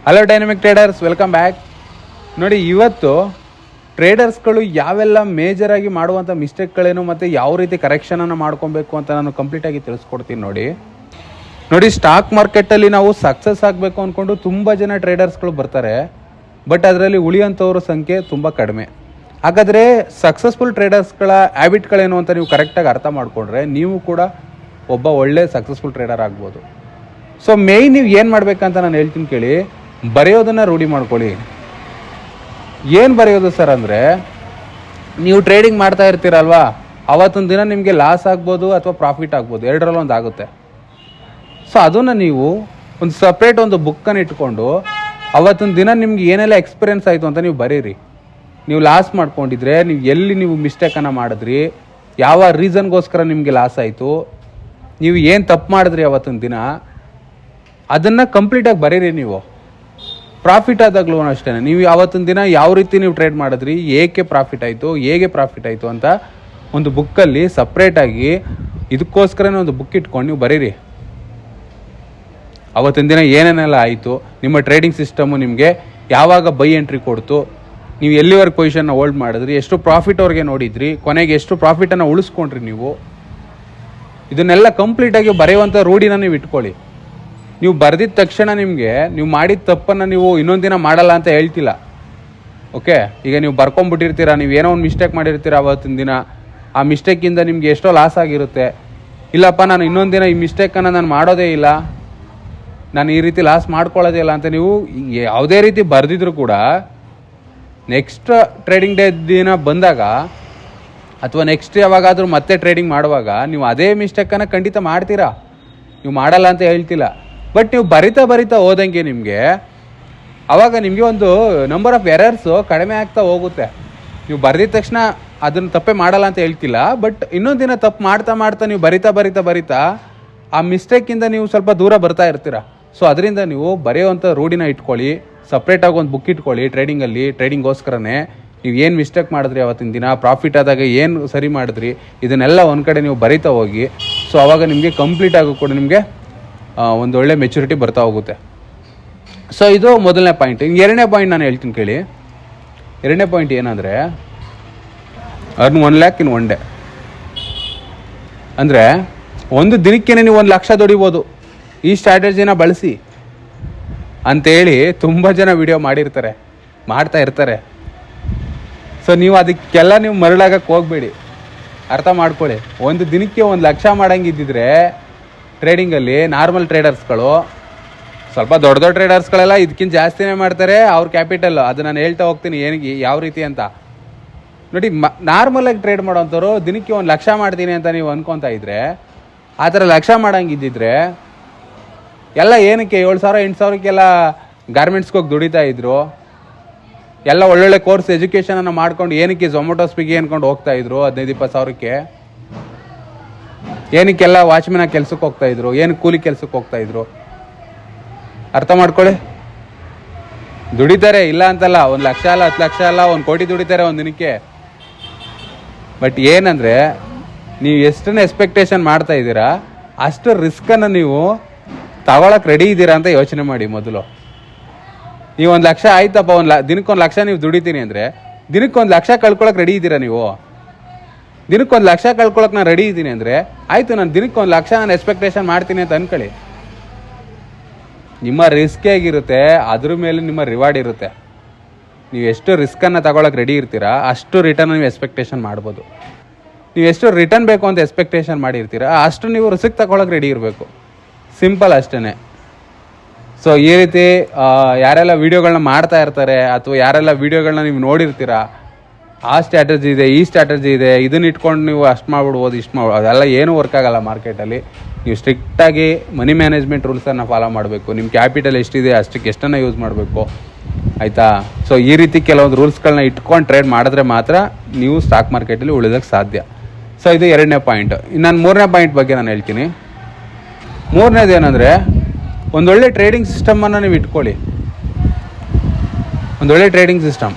Hello dynamic traders, welcome back. ನೋಡಿ, ಇವತ್ತು ಟ್ರೇಡರ್ಸ್ಗಳು ಯಾವೆಲ್ಲ ಮೇಜರಾಗಿ ಮಾಡುವಂಥ ಮಿಸ್ಟೇಕ್ಗಳೇನು ಮತ್ತು ಯಾವ ರೀತಿ ಕರೆಕ್ಷನನ್ನು ಮಾಡ್ಕೊಬೇಕು ಅಂತ ನಾನು ಕಂಪ್ಲೀಟಾಗಿ ತಿಳಿಸ್ಕೊಡ್ತೀನಿ. ನೋಡಿ, ಸ್ಟಾಕ್ ಮಾರ್ಕೆಟಲ್ಲಿ ನಾವು ಸಕ್ಸಸ್ ಆಗಬೇಕು ಅಂದ್ಕೊಂಡು ತುಂಬ ಜನ ಟ್ರೇಡರ್ಸ್ಗಳು ಬರ್ತಾರೆ, ಬಟ್ ಅದರಲ್ಲಿ ಉಳಿಯೋಂಥವ್ರ ಸಂಖ್ಯೆ ತುಂಬ ಕಡಿಮೆ. ಹಾಗಾದರೆ ಸಕ್ಸಸ್ಫುಲ್ ಟ್ರೇಡರ್ಸ್ಗಳ ಹ್ಯಾಬಿಟ್ಗಳೇನು ಅಂತ ನೀವು ಕರೆಕ್ಟಾಗಿ ಅರ್ಥ ಮಾಡಿಕೊಂಡ್ರೆ ನೀವು ಕೂಡ ಒಬ್ಬ ಒಳ್ಳೆ ಸಕ್ಸಸ್ಫುಲ್ ಟ್ರೇಡರ್ ಆಗ್ಬೋದು. ಸೊ ಮೇಯ್ನ್ ನೀವು ಏನು ಮಾಡಬೇಕಂತ ನಾನು ಹೇಳ್ತೀನಿ ಕೇಳಿ. ಬರೆಯೋದನ್ನು ರೂಢಿ ಮಾಡ್ಕೊಳ್ಳಿ. ಏನು ಬರೆಯೋದು ಸರ್ ಅಂದರೆ, ನೀವು ಟ್ರೇಡಿಂಗ್ ಮಾಡ್ತಾ ಇರ್ತೀರಲ್ವಾ, ಅವತ್ತೊಂದು ದಿನ ನಿಮಗೆ ಲಾಸ್ ಆಗ್ಬೋದು ಅಥವಾ ಪ್ರಾಫಿಟ್ ಆಗ್ಬೋದು, ಎರಡರಲ್ಲಿ ಒಂದು ಆಗುತ್ತೆ. ಸೊ ಅದನ್ನು ನೀವು ಒಂದು ಸಪ್ರೇಟ್ ಒಂದು ಬುಕ್ಕನ್ನು ಇಟ್ಕೊಂಡು ಅವತ್ತೊಂದು ದಿನ ನಿಮ್ಗೆ ಏನೆಲ್ಲ ಎಕ್ಸ್ಪೀರಿಯನ್ಸ್ ಆಯಿತು ಅಂತ ನೀವು ಬರೀರಿ. ನೀವು ಲಾಸ್ ಮಾಡ್ಕೊಂಡಿದ್ರೆ ನೀವು ಎಲ್ಲಿ ನೀವು ಮಿಸ್ಟೇಕನ್ನು ಮಾಡಿದ್ರಿ, ಯಾವ ರೀಸನ್ಗೋಸ್ಕರ ನಿಮಗೆ ಲಾಸ್ ಆಯಿತು, ನೀವು ಏನು ತಪ್ಪು ಮಾಡಿದ್ರಿ ಅವತ್ತೊಂದು ದಿನ, ಅದನ್ನು ಕಂಪ್ಲೀಟಾಗಿ ಬರೀರಿ. ನೀವು ಪ್ರಾಫಿಟ್ ಆದಾಗಲೂ ಅಷ್ಟೇ, ನೀವು ಯಾವತ್ತೊಂದು ದಿನ ಯಾವ ರೀತಿ ನೀವು ಟ್ರೇಡ್ ಮಾಡಿದ್ರಿ, ಏಕೆ ಪ್ರಾಫಿಟ್ ಆಯಿತು, ಹೇಗೆ ಪ್ರಾಫಿಟ್ ಆಯಿತು ಅಂತ ಒಂದು ಬುಕ್ಕಲ್ಲಿ ಸಪ್ರೇಟಾಗಿ ಇದಕ್ಕೋಸ್ಕರನೇ ಒಂದು ಬುಕ್ ಇಟ್ಕೊಂಡು ನೀವು ಬರೀರಿ. ಅವತ್ತಿನ ದಿನ ಏನೇನೆಲ್ಲ ಆಯಿತು, ನಿಮ್ಮ ಟ್ರೇಡಿಂಗ್ ಸಿಸ್ಟಮು ನಿಮಗೆ ಯಾವಾಗ ಬೈ ಎಂಟ್ರಿ ಕೊಡ್ತು, ನೀವು ಎಲ್ಲಿವರೆಗೆ ಪೊಸಿಷನ್ನ ಹೋಲ್ಡ್ ಮಾಡಿದ್ರಿ, ಎಷ್ಟು ಪ್ರಾಫಿಟ್ ಅವ್ರಿಗೆ ನೋಡಿದ್ರಿ, ಕೊನೆಗೆ ಎಷ್ಟು ಪ್ರಾಫಿಟನ್ನು ಉಳಿಸ್ಕೊಂಡ್ರಿ ನೀವು, ಇದನ್ನೆಲ್ಲ ಕಂಪ್ಲೀಟಾಗಿ ಬರೆಯುವಂಥ ರೂಢಿನ ನೀವು ಇಟ್ಕೊಳ್ಳಿ. ನೀವು ಬರೆದಿದ್ದ ತಕ್ಷಣ ನಿಮಗೆ ನೀವು ಮಾಡಿದ ತಪ್ಪನ್ನು ನೀವು ಇನ್ನೊಂದು ದಿನ ಮಾಡಲ್ಲ ಅಂತ ಹೇಳ್ತಿಲ್ಲ. ಓಕೆ, ಈಗ ನೀವು ಬರ್ಕೊಂಬಿಟ್ಟಿರ್ತೀರ, ನೀವು ಏನೋ ಒಂದು ಮಿಸ್ಟೇಕ್ ಮಾಡಿರ್ತೀರ ಅವತ್ತಿನ ದಿನ, ಆ ಮಿಸ್ಟೇಕಿಂದ ನಿಮಗೆ ಎಷ್ಟೋ ಲಾಸ್ ಆಗಿರುತ್ತೆ. ಇಲ್ಲಪ್ಪ, ನಾನು ಇನ್ನೊಂದು ದಿನ ಈ ಮಿಸ್ಟೇಕನ್ನು ನಾನು ಮಾಡೋದೇ ಇಲ್ಲ, ನಾನು ಈ ರೀತಿ ಲಾಸ್ ಮಾಡ್ಕೊಳ್ಳೋದೇ ಇಲ್ಲ ಅಂತ ನೀವು ಯಾವುದೇ ರೀತಿ ಬರೆದಿದ್ರು ಕೂಡ ನೆಕ್ಸ್ಟ್ ಟ್ರೇಡಿಂಗ್ ಡೇ ದಿನ ಬಂದಾಗ ಅಥವಾ ನೆಕ್ಸ್ಟ್ ಯಾವಾಗಾದರೂ ಮತ್ತೆ ಟ್ರೇಡಿಂಗ್ ಮಾಡುವಾಗ ನೀವು ಅದೇ ಮಿಸ್ಟೇಕನ್ನು ಖಂಡಿತ ಮಾಡ್ತೀರಾ, ನೀವು ಮಾಡಲ್ಲ ಅಂತ ಹೇಳ್ತಿಲ್ಲ. ಬಟ್ ನೀವು ಬರಿತಾ ಹೋದಂಗೆ ನಿಮಗೆ ಆವಾಗ ನಿಮಗೆ ಒಂದು ನಂಬರ್ ಆಫ್ ಎರರ್ಸು ಕಡಿಮೆ ಆಗ್ತಾ ಹೋಗುತ್ತೆ. ನೀವು ಬರೆದಿದ ತಕ್ಷಣ ಅದನ್ನು ತಪ್ಪೇ ಮಾಡಲ್ಲ ಅಂತ ಹೇಳ್ತಿಲ್ಲ, ಬಟ್ ಇನ್ನೊಂದು ದಿನ ತಪ್ಪು ಮಾಡ್ತಾ ನೀವು ಬರಿತಾ ಆ ಮಿಸ್ಟೇಕಿಂದ ನೀವು ಸ್ವಲ್ಪ ದೂರ ಬರ್ತಾ ಇರ್ತೀರ. ಸೊ ಅದರಿಂದ ನೀವು ಬರೆಯುವಂಥ ರೂಢಿನ ಇಟ್ಕೊಳ್ಳಿ, ಸಪ್ರೇಟಾಗಿ ಒಂದು ಬುಕ್ ಇಟ್ಕೊಳ್ಳಿ. ಟ್ರೇಡಿಂಗೋಸ್ಕರನೇ ನೀವು ಏನು ಮಿಸ್ಟೇಕ್ ಮಾಡಿದ್ರಿ ಅವತ್ತಿನ ದಿನ, ಪ್ರಾಫಿಟ್ ಆದಾಗ ಏನು ಸರಿ ಮಾಡಿದ್ರಿ, ಇದನ್ನೆಲ್ಲ ಒಂದು ಕಡೆ ನೀವು ಬರಿತಾ ಹೋಗಿ. ಸೊ ಆವಾಗ ನಿಮಗೆ ಕಂಪ್ಲೀಟಾಗೂ ಕೂಡ ನಿಮಗೆ ಒಂದು ಒಳ್ಳೆ ಮೆಚುರಿಟಿ ಬರ್ತಾ ಹೋಗುತ್ತೆ. ಸೊ ಇದು ಮೊದಲನೇ ಪಾಯಿಂಟ್. ಎರಡನೇ ಪಾಯಿಂಟ್ ನಾನು ಹೇಳ್ತೀನಿ ಕೇಳಿ. ಎರಡನೇ ಪಾಯಿಂಟ್ ಏನಂದರೆ, ಅರ್ನ್ 1 lakh ಇನ್ 1 day. ಅಂದರೆ ಒಂದು ದಿನಕ್ಕೆ ನೀವು 1 ಲಕ್ಷ ದುಡಿಬೋದು, ಈ ಸ್ಟ್ರಾಟಜಿನ ಬಳಸಿ ಅಂತೇಳಿ ತುಂಬ ಜನ ವಿಡಿಯೋ ಮಾಡ್ತಾ ಇರ್ತಾರೆ. ಸೊ ನೀವು ಅದಕ್ಕೆಲ್ಲ ನೀವು ಮರಳಾಗಕ್ಕೆ ಹೋಗಬೇಡಿ, ಅರ್ಥ ಮಾಡ್ಕೊಳ್ಳಿ. ಒಂದು ದಿನಕ್ಕೆ 1 ಲಕ್ಷ ಮಾಡೋಂಗಿದ್ದಿದ್ರೆ ಟ್ರೇಡಿಂಗಲ್ಲಿ ನಾರ್ಮಲ್ ಟ್ರೇಡರ್ಸ್ಗಳು, ಸ್ವಲ್ಪ ದೊಡ್ಡ ಟ್ರೇಡರ್ಸ್ಗಳೆಲ್ಲ ಇದಕ್ಕಿಂತ ಜಾಸ್ತಿನೇ ಮಾಡ್ತಾರೆ ಅವ್ರ ಕ್ಯಾಪಿಟಲ್. ಅದು ನಾನು ಹೇಳ್ತಾ ಹೋಗ್ತೀನಿ ಏನಿಗೆ ಯಾವ ರೀತಿ ಅಂತ. ನೋಡಿ, ನಾರ್ಮಲಾಗಿ ಟ್ರೇಡ್ ಮಾಡೋಂಥವ್ರು ದಿನಕ್ಕೆ 1 ಲಕ್ಷ ಮಾಡ್ತೀನಿ ಅಂತ ನೀವು ಅನ್ಕೊತಾ ಇದ್ರೆ, ಆ ಥರ ಲಕ್ಷ ಮಾಡೋಂಗಿದ್ದಿದ್ರೆ ಎಲ್ಲ ಏನಕ್ಕೆ 7,000 8,000ಕ್ಕೆಲ್ಲ ಗಾರ್ಮೆಂಟ್ಸ್ಗೆ ಹೋಗಿ ದುಡಿತಾ ಇದ್ರು, ಎಲ್ಲ ಒಳ್ಳೊಳ್ಳೆ ಕೋರ್ಸ್ ಎಜುಕೇಷನನ್ನು ಮಾಡ್ಕೊಂಡು ಏನಕ್ಕೆ ಝೊಮ್ಯಾಟೊ ಸ್ವಿಗ್ಗಿ ಅಂದ್ಕೊಂಡು ಹೋಗ್ತಾ ಇದ್ರು 15,000-20,000ಕ್ಕೆ, ಏನಕ್ಕೆಲ್ಲ ವಾಚ್ಮೆನ್ ಕೆಲ್ಸಕ್ಕೆ ಹೋಗ್ತಾ ಇದ್ರು, ಏನಕ್ಕೆ ಕೂಲಿ ಕೆಲ್ಸಕ್ಕೆ ಹೋಗ್ತಾ ಇದ್ರು. ಅರ್ಥ ಮಾಡ್ಕೊಳ್ಳಿ. ದುಡಿತಾರೆ, ಇಲ್ಲ ಅಂತಲ್ಲ, 1 ಲಕ್ಷ ಅಲ್ಲ, 10 ಲಕ್ಷ ಅಲ್ಲ, 1 ಕೋಟಿ ದುಡಿತಾರೆ ಒಂದು ದಿನಕ್ಕೆ. ಬಟ್ ಏನಂದರೆ, ನೀವು ಎಷ್ಟನ್ನು ಎಕ್ಸ್ಪೆಕ್ಟೇಷನ್ ಮಾಡ್ತಾ ಇದ್ದೀರಾ ಅಷ್ಟು ರಿಸ್ಕನ್ನು ನೀವು ತಗೊಳಕ್ಕೆ ರೆಡಿ ಇದ್ದೀರಾ ಅಂತ ಯೋಚನೆ ಮಾಡಿ. ಮೊದಲು ನೀವು 1 ಲಕ್ಷ ಆಯ್ತಪ್ಪ, ದಿನಕ್ಕೆ 1 ಲಕ್ಷ ನೀವು ದುಡಿತೀನಿ ಅಂದರೆ ದಿನಕ್ಕೆ 1 ಲಕ್ಷ ಕಳ್ಕೊಳಕ್ಕೆ ರೆಡಿ ಇದ್ದೀರಾ ನೀವು? ದಿನಕ್ಕೆ 1 ಲಕ್ಷ ಕಳ್ಕೊಳಕ್ಕೆ ನಾನು ರೆಡಿ ಇದ್ದೀನಿ ಅಂದರೆ ಆಯಿತು, ನಾನು ದಿನಕ್ಕೆ 1 ಲಕ್ಷ ನಾನು ಎಕ್ಸ್ಪೆಕ್ಟೇಷನ್ ಮಾಡ್ತೀನಿ ಅಂತ ಅನ್ಕೊಳ್ಳಿ. ನಿಮ್ಮ ರಿಸ್ಕ್ ಹೇಗಿರುತ್ತೆ ಅದ್ರ ಮೇಲೆ ನಿಮ್ಮ ರಿವಾರ್ಡ್ ಇರುತ್ತೆ. ನೀವು ಎಷ್ಟು ರಿಸ್ಕನ್ನು ತಗೊಳಕ್ಕೆ ರೆಡಿ ಇರ್ತೀರಾ ಅಷ್ಟು ರಿಟರ್ನ್ ನೀವು ಎಕ್ಸ್ಪೆಕ್ಟೇಷನ್ ಮಾಡ್ಬೋದು. ನೀವು ಎಷ್ಟು ರಿಟರ್ನ್ ಬೇಕು ಅಂತ ಎಕ್ಸ್ಪೆಕ್ಟೇಷನ್ ಮಾಡಿರ್ತೀರಾ ಅಷ್ಟು ನೀವು ರಿಸ್ಕ್ ತಗೊಳಕ್ಕೆ ರೆಡಿ ಇರಬೇಕು. ಸಿಂಪಲ್ ಅಷ್ಟೇ. ಸೊ ಈ ರೀತಿ ಯಾರೆಲ್ಲ ವೀಡಿಯೋಗಳನ್ನ ಮಾಡ್ತಾ ಇರ್ತಾರೆ ಅಥವಾ ಯಾರೆಲ್ಲ ವೀಡಿಯೋಗಳನ್ನ ನೀವು ನೋಡಿರ್ತೀರಾ, ಆ ಸ್ಟ್ರಾಟಜಿ ಇದೆ, ಈ ಸ್ಟ್ರಾಟಜಿ ಇದೆ, ಇದನ್ನ ಇಟ್ಕೊಂಡು ನೀವು ಅಷ್ಟು ಮಾಡ್ಬಿಡ್ಬೋದು, ಇಷ್ಟು ಮಾಡ್ಬೋದು, ಅದೆಲ್ಲ ಏನೂ ವರ್ಕ್ ಆಗಲ್ಲ ಮಾರ್ಕೆಟಲ್ಲಿ. ನೀವು ಸ್ಟ್ರಿಕ್ಟಾಗಿ ಮನಿ ಮ್ಯಾನೇಜ್ಮೆಂಟ್ ರೂಲ್ಸನ್ನು ಫಾಲೋ ಮಾಡಬೇಕು. ನಿಮ್ಮ ಕ್ಯಾಪಿಟಲ್ ಎಷ್ಟಿದೆ ಅಷ್ಟಕ್ಕೆ ಎಷ್ಟನ್ನು ಯೂಸ್ ಮಾಡಬೇಕು, ಆಯಿತಾ? ಸೊ ಈ ರೀತಿ ಕೆಲವೊಂದು ರೂಲ್ಸ್ಗಳನ್ನ ಇಟ್ಕೊಂಡು ಟ್ರೇಡ್ ಮಾಡಿದ್ರೆ ಮಾತ್ರ ನೀವು ಸ್ಟಾಕ್ ಮಾರ್ಕೆಟಲ್ಲಿ ಉಳಿಯೋದಕ್ಕೆ ಸಾಧ್ಯ. ಸೊ ಇದು ಎರಡನೇ ಪಾಯಿಂಟ್. ನಾನು ಮೂರನೇ ಪಾಯಿಂಟ್ ಬಗ್ಗೆ ನಾನು ಹೇಳ್ತೀನಿ. ಮೂರನೇದು ಏನಂದರೆ, ಒಂದೊಳ್ಳೆ ಟ್ರೇಡಿಂಗ್ ಸಿಸ್ಟಮನ್ನು ನೀವು ಇಟ್ಕೊಳ್ಳಿ. ಒಂದೊಳ್ಳೆ ಟ್ರೇಡಿಂಗ್ ಸಿಸ್ಟಮ್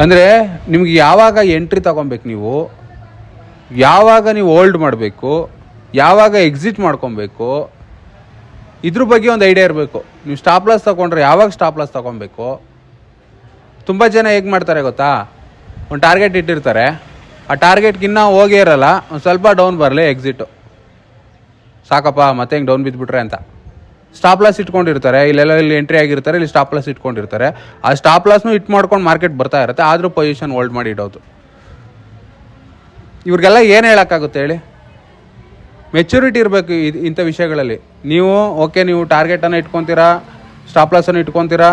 ಅಂದರೆ ನಿಮ್ಗೆ ಯಾವಾಗ ಎಂಟ್ರಿ ತೊಗೊಬೇಕು, ನೀವು ಯಾವಾಗ ನೀವು ಹೋಲ್ಡ್ ಮಾಡಬೇಕು, ಯಾವಾಗ ಎಕ್ಸಿಟ್ ಮಾಡ್ಕೊಬೇಕು, ಇದ್ರ ಬಗ್ಗೆ ಒಂದು ಐಡಿಯಾ ಇರಬೇಕು. ನೀವು ಸ್ಟಾಪ್ ಲಾಸ್ ತೊಗೊಂಡ್ರೆ ಯಾವಾಗ ಸ್ಟಾಪ್ ಲಾಸ್ ತೊಗೊಬೇಕು? ತುಂಬ ಜನ ಹೇಗೆ ಮಾಡ್ತಾರೆ ಗೊತ್ತಾ, ಒಂದು ಟಾರ್ಗೆಟ್ ಇಟ್ಟಿರ್ತಾರೆ, ಆ ಟಾರ್ಗೆಟ್ಗಿನ್ನ ಹೋಗೇ ಇರಲ್ಲ, ಒಂದು ಸ್ವಲ್ಪ ಡೌನ್ ಬರಲಿ ಎಕ್ಸಿಟು, ಸಾಕಪ್ಪ ಮತ್ತೆ ಹಿಂಗೆ ಡೌನ್ ಬಿದ್ದುಬಿಟ್ರೆ ಅಂತ ಸ್ಟಾಪ್ ಲಾಸ್ ಇಟ್ಕೊಂಡಿರ್ತಾರೆ. ಇಲ್ಲಿ ಎಂಟ್ರಿ ಆಗಿರ್ತಾರೆ, ಇಲ್ಲಿ ಸ್ಟಾಪ್ ಲಾಸ್ ಇಟ್ಕೊಂಡಿರ್ತಾರೆ. ಆ ಸ್ಟಾಪ್ ಲಾಸ್ನು ಇಟ್ ಮಾಡ್ಕೊಂಡು ಮಾರ್ಕೆಟ್ ಬರ್ತಾ ಇರುತ್ತೆ, ಆದರೂ ಪೊಸಿಷನ್ ಹೋಲ್ಡ್ ಮಾಡಿ ಇಡೋದು. ಇವ್ರಿಗೆಲ್ಲ ಏನು ಹೇಳೋಕ್ಕಾಗುತ್ತೆ ಹೇಳಿ? ಮೆಚುರಿಟಿ ಇರಬೇಕು ಇಂಥ ವಿಷಯಗಳಲ್ಲಿ. ನೀವು ಓಕೆ, ನೀವು ಟಾರ್ಗೆಟನ್ನು ಇಟ್ಕೊತೀರಾ, ಸ್ಟಾಪ್ ಲಾಸನ್ನು ಇಟ್ಕೊತೀರಾ,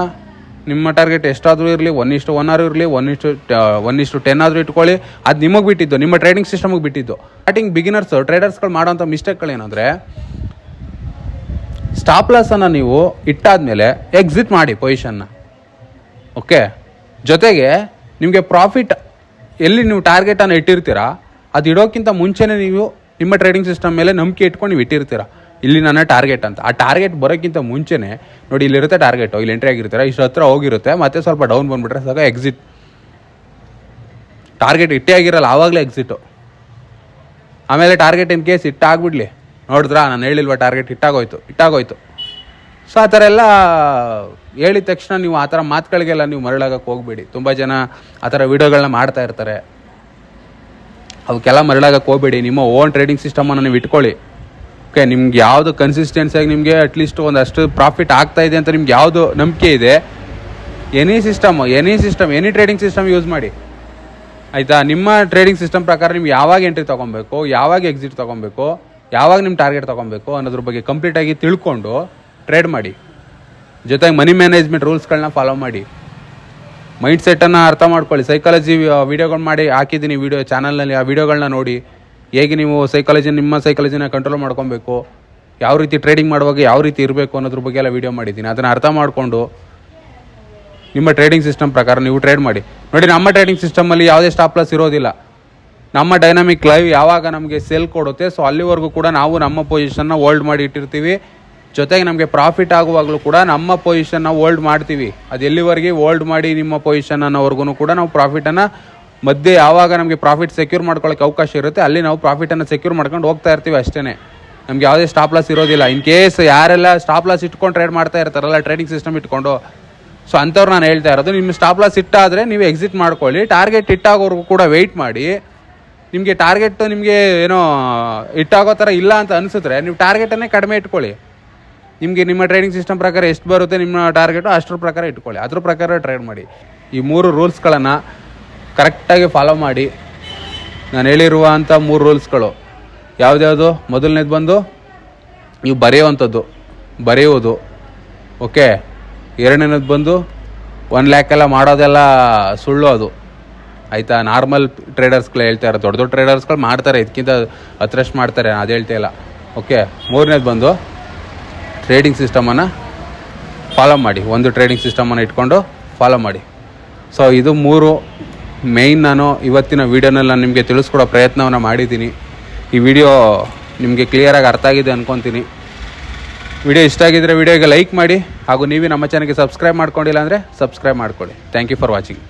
ನಿಮ್ಮ ಟಾರ್ಗೆಟ್ ಎಷ್ಟಾದರೂ ಇರಲಿ, 1:1 ಆದರೂ ಇರಲಿ, 1:10 ಆದರೂ ಇಟ್ಕೊಳ್ಳಿ, ಅದು ನಿಮಗೆ ಬಿಟ್ಟಿದ್ದು, ನಿಮ್ಮ ಟ್ರೇಡಿಂಗ್ ಸಿಸ್ಟಮಿಗೆ ಬಿಟ್ಟಿದ್ದು. ಸ್ಟಾರ್ಟಿಂಗ್ ಬಿಗಿನರ್ಸು ಟ್ರೇಡರ್ಸ್ಗಳು ಮಾಡೋಂಥ ಮಿಸ್ಟೇಕ್ಗಳೇನೆಂದರೆ, ಸ್ಟಾಪ್ ಲಾಸನ್ನು ನೀವು ಇಟ್ಟಾದಮೇಲೆ ಎಕ್ಸಿಟ್ ಮಾಡಿ ಪೊಸಿಷನ್ನ. ಓಕೆ, ಜೊತೆಗೆ ನಿಮಗೆ ಪ್ರಾಫಿಟ್ ಎಲ್ಲಿ ನೀವು ಟಾರ್ಗೆಟನ್ನು ಇಟ್ಟಿರ್ತೀರಾ ಅದು ಇಡೋಕ್ಕಿಂತ ಮುಂಚೆನೇ ನೀವು ನಿಮ್ಮ ಟ್ರೇಡಿಂಗ್ ಸಿಸ್ಟಮ್ ಮೇಲೆ ನಂಬಿಕೆ ಇಟ್ಕೊಂಡು ನೀವು ಇಟ್ಟಿರ್ತೀರಾ, ಇಲ್ಲಿ ನನ್ನ ಟಾರ್ಗೆಟ್ ಅಂತ. ಆ ಟಾರ್ಗೆಟ್ ಬರೋಕ್ಕಿಂತ ಮುಂಚೆನೇ ನೋಡಿ, ಇಲ್ಲಿರುತ್ತೆ ಟಾರ್ಗೆಟು, ಇಲ್ಲಿ ಎಂಟ್ರಿ ಆಗಿರ್ತೀರಾ, ಇಷ್ಟು ಹತ್ರ ಹೋಗಿರುತ್ತೆ, ಮತ್ತೆ ಸ್ವಲ್ಪ ಡೌನ್ ಬಂದುಬಿಟ್ರೆ ಸಾಕ ಎಕ್ಸಿಟ್. ಟಾರ್ಗೆಟ್ ಇಟ್ಟೇ ಆಗಿರಲ್ಲ, ಆವಾಗಲೇ ಎಕ್ಸಿಟು. ಆಮೇಲೆ ಟಾರ್ಗೆಟ್ ಇನ್ ಕೇಸ್ ಇಟ್ಟಾಗ್ಬಿಡ್ಲಿ, ನೋಡಿದ್ರಾ ನಾನು ಹೇಳಿಲ್ವ ಟಾರ್ಗೆಟ್ ಇಟ್ಟಾಗೋಯ್ತು. ಸೊ ಆ ಥರ ಎಲ್ಲ ಹೇಳಿದ ತಕ್ಷಣ ನೀವು ಆ ಥರ ಮಾತುಗಳಿಗೆಲ್ಲ ನೀವು ಮರಳಾಗಕ್ಕೆ ಹೋಗಬೇಡಿ. ತುಂಬ ಜನ ಆ ಥರ ವೀಡಿಯೋಗಳನ್ನ ಮಾಡ್ತಾ ಇರ್ತಾರೆ, ಅವಕ್ಕೆಲ್ಲ ಮರಳಾಗಕ್ಕೆ ಹೋಗಬೇಡಿ. ನಿಮ್ಮ ಓನ್ ಟ್ರೇಡಿಂಗ್ ಸಿಸ್ಟಮನ್ನು ನೀವು ಇಟ್ಕೊಳ್ಳಿ. ಓಕೆ, ನಿಮ್ಗೆ ಯಾವುದು ಕನ್ಸಿಸ್ಟೆನ್ಸಿಯಾಗಿ ನಿಮಗೆ ಅಟ್ಲೀಸ್ಟ್ ಒಂದಷ್ಟು ಪ್ರಾಫಿಟ್ ಆಗ್ತಾ ಇದೆ ಅಂತ ನಿಮ್ಗೆ ಯಾವುದು ನಂಬಿಕೆ ಇದೆ, ಎನಿ ಟ್ರೇಡಿಂಗ್ ಸಿಸ್ಟಮ್ ಯೂಸ್ ಮಾಡಿ, ಆಯಿತಾ? ನಿಮ್ಮ ಟ್ರೇಡಿಂಗ್ ಸಿಸ್ಟಮ್ ಪ್ರಕಾರ ನೀವು ಯಾವಾಗ ಎಂಟ್ರಿ ತೊಗೊಬೇಕು, ಯಾವಾಗ ಎಕ್ಸಿಟ್ ತೊಗೊಬೇಕು, ಯಾವಾಗ ನಿಮ್ಮ ಟಾರ್ಗೆಟ್ ತೊಗೊಬೇಕು ಅನ್ನೋದ್ರ ಬಗ್ಗೆ ಕಂಪ್ಲೀಟಾಗಿ ತಿಳ್ಕೊಂಡು ಟ್ರೇಡ್ ಮಾಡಿ. ಜೊತೆಗೆ ಮನಿ ಮ್ಯಾನೇಜ್ಮೆಂಟ್ ರೂಲ್ಸ್ಗಳನ್ನ ಫಾಲೋ ಮಾಡಿ, ಮೈಂಡ್ ಸೆಟ್ಟನ್ನು ಅರ್ಥ ಮಾಡ್ಕೊಳ್ಳಿ. ಸೈಕಾಲಜಿ ವೀಡಿಯೋಗಳು ಮಾಡಿ ಹಾಕಿದ್ದೀನಿ ಚಾನಲ್ನಲ್ಲಿ, ಆ ವೀಡಿಯೋಗಳನ್ನ ನೋಡಿ ಹೇಗೆ ನೀವು ನಿಮ್ಮ ಸೈಕಾಲಜಿನ ಕಂಟ್ರೋಲ್ ಮಾಡ್ಕೊಬೇಕು, ಯಾವ ರೀತಿ ಟ್ರೇಡಿಂಗ್ ಮಾಡುವಾಗ ಯಾವ ರೀತಿ ಇರಬೇಕು ಅನ್ನೋದ್ರ ಬಗ್ಗೆ ಎಲ್ಲ ವೀಡಿಯೋ ಮಾಡಿದ್ದೀನಿ. ಅದನ್ನು ಅರ್ಥ ಮಾಡಿಕೊಂಡು ನಿಮ್ಮ ಟ್ರೇಡಿಂಗ್ ಸಿಸ್ಟಮ್ ಪ್ರಕಾರ ನೀವು ಟ್ರೇಡ್ ಮಾಡಿ. ನೋಡಿ, ನಮ್ಮ ಟ್ರೇಡಿಂಗ್ ಸಿಸ್ಟಮಲ್ಲಿ ಯಾವುದೇ ಸ್ಟಾಪ್ ಲಾಸ್ ಇರೋದಿಲ್ಲ. ನಮ್ಮ ಡೈನಾಮಿಕ್ ಲೈವ್ ಯಾವಾಗ ನಮಗೆ ಸೆಲ್ ಕೊಡುತ್ತೆ, ಸೊ ಅಲ್ಲಿವರೆಗೂ ಕೂಡ ನಾವು ನಮ್ಮ ಪೊಸಿಷನ್ನ ಹೋಲ್ಡ್ ಮಾಡಿ ಇಟ್ಟಿರ್ತೀವಿ. ಜೊತೆಗೆ ನಮಗೆ ಪ್ರಾಫಿಟ್ ಆಗುವಾಗಲೂ ಕೂಡ ನಮ್ಮ ಪೊಸಿಷನ್ನ ಹೋಲ್ಡ್ ಮಾಡ್ತೀವಿ. ಅದು ಎಲ್ಲಿವರೆಗೆ ಹೋಲ್ಡ್ ಮಾಡಿ ನಿಮ್ಮ ಪೊಸಿಷನ್ ಅನ್ನೋವರೆಗೂ ಕೂಡ ನಾವು ಪ್ರಾಫಿಟನ್ನು ಮಧ್ಯೆ ಯಾವಾಗ ನಮಗೆ ಪ್ರಾಫಿಟ್ ಸೆಕ್ಯೂರ್ ಮಾಡ್ಕೊಳ್ಳೋಕ್ಕೆ ಅವಕಾಶ ಇರುತ್ತೆ ಅಲ್ಲಿ ನಾವು ಪ್ರಾಫಿಟನ್ನು ಸೆಕ್ಯೂರ್ ಮಾಡ್ಕೊಂಡು ಹೋಗ್ತಾ ಇರ್ತೀವಿ ಅಷ್ಟೇ. ನಮ್ಗೆ ಯಾವುದೇ ಸ್ಟಾಪ್ ಲಾಸ್ ಇರೋದಿಲ್ಲ. ಇನ್ ಕೇಸ್ ಯಾರೆಲ್ಲ ಸ್ಟಾಪ್ ಲಾಸ್ ಇಟ್ಕೊಂಡು ಟ್ರೇಡ್ ಮಾಡ್ತಾ ಇರ್ತಾರಲ್ಲ, ಟ್ರೇಡಿಂಗ್ ಸಿಸ್ಟಮ್ ಇಟ್ಕೊಂಡು, ಸೊ ಅಂಥವ್ರು ನಾನು ಹೇಳ್ತಾ ಇರೋದು, ನಿಮ್ಮ ಸ್ಟಾಪ್ ಲಾಸ್ ಇಟ್ಟಾದರೆ ನೀವು ಎಕ್ಸಿಟ್ ಮಾಡ್ಕೊಳ್ಳಿ. ಟಾರ್ಗೆಟ್ ಇಟ್ಟಾಗೋವರೆಗೂ ಕೂಡ ವೆಯ್ಟ್ ಮಾಡಿ. ನಿಮಗೆ ಟಾರ್ಗೆಟ್ ನಿಮಗೆ ಏನೋ ಇಟ್ಟಾಗೋ ಥರ ಇಲ್ಲ ಅಂತ ಅನಿಸಿದ್ರೆ ನೀವು ಟಾರ್ಗೆಟನ್ನೇ ಕಡಿಮೆ ಇಟ್ಕೊಳ್ಳಿ. ನಿಮಗೆ ನಿಮ್ಮ ಟ್ರೇಡಿಂಗ್ ಸಿಸ್ಟಮ್ ಪ್ರಕಾರ ಎಷ್ಟು ಬರುತ್ತೆ ನಿಮ್ಮ ಟಾರ್ಗೆಟು ಅಷ್ಟರ ಪ್ರಕಾರ ಇಟ್ಕೊಳ್ಳಿ, ಅದ್ರ ಪ್ರಕಾರ ಟ್ರೇಡ್ ಮಾಡಿ. ಈ 3 ರೂಲ್ಸ್ಗಳನ್ನು ಕರೆಕ್ಟಾಗಿ ಫಾಲೋ ಮಾಡಿ. ನಾನು ಹೇಳಿರುವಂಥ 3 ರೂಲ್ಸ್ಗಳು ಯಾವುದ್ಯಾವುದು? ಮೊದಲನೇದು ಬಂದು ನೀವು ಬರೆಯುವುದು. ಓಕೆ, ಎರಡನೇದು ಬಂದು 1 ಲ್ಯಾಕ್ ಎಲ್ಲ ಮಾಡೋದೆಲ್ಲ ಸುಳ್ಳು, ಅದು ಆಯಿತಾ? ನಾರ್ಮಲ್ ಟ್ರೇಡರ್ಸ್ಗಳು ಹೇಳ್ತಾ ಇರೋ, ದೊಡ್ಡ ಟ್ರೇಡರ್ಸ್ಗಳು ಮಾಡ್ತಾರೆ, ಇದಕ್ಕಿಂತ ಹತ್ರಷ್ಟು ಮಾಡ್ತಾರೆ, ಅದು ಹೇಳ್ತಾ ಇಲ್ಲ. ಓಕೆ, ಮೂರನೇದು ಬಂದು ಟ್ರೇಡಿಂಗ್ ಸಿಸ್ಟಮನ್ನು ಫಾಲೋ ಮಾಡಿ. ಒಂದು ಟ್ರೇಡಿಂಗ್ ಸಿಸ್ಟಮನ್ನು ಇಟ್ಕೊಂಡು ಫಾಲೋ ಮಾಡಿ. ಸೊ ಇದು 3 ಮೇಯ್ನ್ ನಾನು ಇವತ್ತಿನ ವೀಡಿಯೋನಲ್ಲಿ ನಾನು ನಿಮಗೆ ತಿಳಿಸ್ಕೊಡೋ ಪ್ರಯತ್ನವನ್ನು ಮಾಡಿದ್ದೀನಿ. ಈ ವಿಡಿಯೋ ನಿಮಗೆ ಕ್ಲಿಯರಾಗಿ ಅರ್ಥ ಆಗಿದೆ ಅಂದ್ಕೊತೀನಿ. ವಿಡಿಯೋ ಇಷ್ಟ ಆಗಿದ್ದರೆ ವಿಡಿಯೋಗೆ ಲೈಕ್ ಮಾಡಿ, ಹಾಗೂ ನೀವು ನಮ್ಮ ಚಾನಲ್ಗೆ ಸಬ್ಸ್ಕ್ರೈಬ್ ಮಾಡ್ಕೊಂಡಿಲ್ಲ ಅಂದರೆ ಸಬ್ಸ್ಕ್ರೈಬ್ ಮಾಡ್ಕೊಳ್ಳಿ. Thank you for watching.